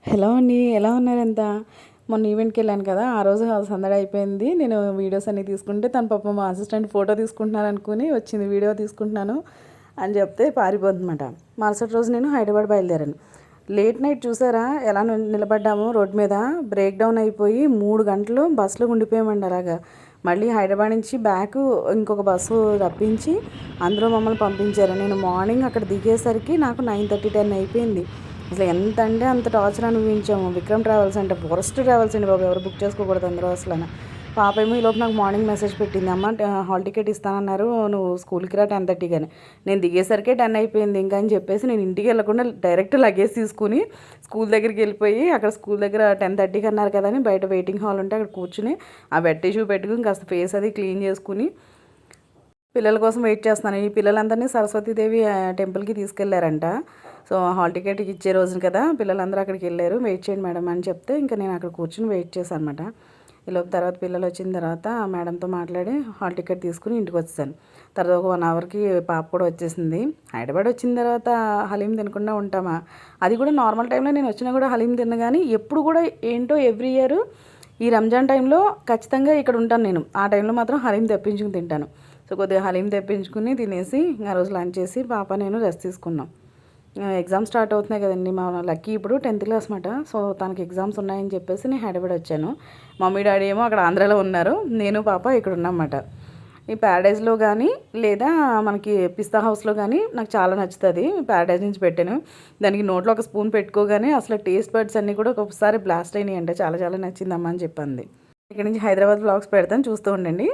Hello అండి, ఎలా ఉన్నారంతా? మొన్న ఈవెంట్కి వెళ్ళాను కదా, ఆ రోజు సందడి అయిపోయింది. నేను వీడియోస్ అన్నీ తీసుకుంటే తన పాప మా అసిస్టెంట్ ఫోటో తీసుకుంటున్నాను అనుకుని వచ్చింది, వీడియో తీసుకుంటున్నాను అని చెప్తే పారిపోతుందన్నమాట. మరుసటి రోజు నేను హైదరాబాద్ బయలుదేరాను. లేట్ నైట్ చూసారా ఎలా నిలబడ్డాము రోడ్ మీద, బ్రేక్ డౌన్ అయిపోయి 3 గంటలు బస్సులో ఉండిపోయామండి అలాగా. మళ్ళీ హైదరాబాద్ నుంచి బ్యాక్ ఇంకొక బస్సు రప్పించి అందులో మమ్మల్ని పంపించారు. నేను మార్నింగ్ అక్కడ దిగేసరికి నాకు 9:30, 10 అయిపోయింది. అసలు ఎంత అంటే అంత టార్చర్ అనుభవించాము. విక్రమ్ ట్రావెల్స్ అంటే వరస్ట్ ట్రావెల్స్ అండి బాబు, ఎవరు బుక్ చేసుకోకూడదు అందరూ అసలు. పాప ఏమో ఈలోపు నాకు మార్నింగ్ మెసేజ్ పెట్టింది, అమ్మ హాల్ టికెట్ ఇస్తానన్నారు, నువ్వు స్కూల్కి రా 10:30 కానీ. నేను దిగేసరికి 10 అయిపోయింది ఇంకా అని చెప్పేసి నేను ఇంటికి వెళ్ళకుండా డైరెక్ట్ లగేజ్ తీసుకుని స్కూల్ దగ్గరికి వెళ్ళిపోయి, అక్కడ స్కూల్ దగ్గర 10:30కి అన్నారు కదా అని బయట వెయిటింగ్ హాల్ ఉంటే అక్కడ కూర్చుని ఆ వెట్ టిష్యూ పెట్టుకుని కాస్త ఫేస్ అది క్లీన్ చేసుకుని పిల్లల కోసం వెయిట్ చేస్తున్నాను. ఈ పిల్లలందరినీ సరస్వతీదేవి టెంపుల్కి తీసుకెళ్లారంట. సో హాల్ టికెట్ ఇచ్చే రోజున కదా పిల్లలందరూ అక్కడికి వెళ్ళారు. వెయిట్ చేయండి మేడం అని చెప్తే ఇంకా నేను అక్కడ కూర్చుని వెయిట్ చేశాను అనమాట. ఈలోపు తర్వాత పిల్లలు వచ్చిన తర్వాత మేడంతో మాట్లాడి హాల్ టికెట్ తీసుకుని ఇంటికి వచ్చాను. తర్వాత ఒక 1 అవర్కి పాప కూడా వచ్చేసింది. హైదరాబాద్ వచ్చిన తర్వాత హలీం తినకుండా ఉంటామా? అది కూడా నార్మల్ టైంలో నేను వచ్చినా కూడా హలీం తిన్న, కానీ ఎప్పుడు కూడా ఏంటో ఎవ్రీ ఇయర్ ఈ రంజాన్ టైంలో ఖచ్చితంగా ఇక్కడ ఉంటాను నేను. ఆ టైంలో మాత్రం హలీం తెప్పించుకుని తింటాను. సో కొద్దిగా హలీం తెప్పించుకుని తినేసి ఆ రోజు లంచ్ చేసి పాప నేను రెస్ట్ తీసుకున్నాం. ఎగ్జామ్స్ స్టార్ట్ అవుతున్నాయి కదండి. మా లక్కీ ఇప్పుడు 10th క్లాస్ మాట. సో తనకి ఎగ్జామ్స్ ఉన్నాయని చెప్పేసి నేను హైదరాబాద్ వచ్చాను. మమ్మీ డాడీ ఏమో అక్కడ ఆంధ్రాలో ఉన్నారు, నేను పాప ఇక్కడ ఉన్నామన్నమాట. ఈ ప్యారడైజ్లో కానీ లేదా మనకి పిస్తా హౌస్లో కానీ నాకు చాలా నచ్చుతుంది. ప్యారడైజ్ నుంచి పెట్టాను, దానికి నోట్లో ఒక స్పూన్ పెట్టుకోగానే అసలు టేస్ట్ బడ్స్ అన్నీ కూడా ఒకసారి బ్లాస్ట్ అయినాయి అంటే చాలా చాలా నచ్చిందమ్మా అని చెప్పింది. ఇక్కడ నుంచి హైదరాబాద్ వ్లాగ్స్ పెడతాను, చూస్తూ ఉండండి.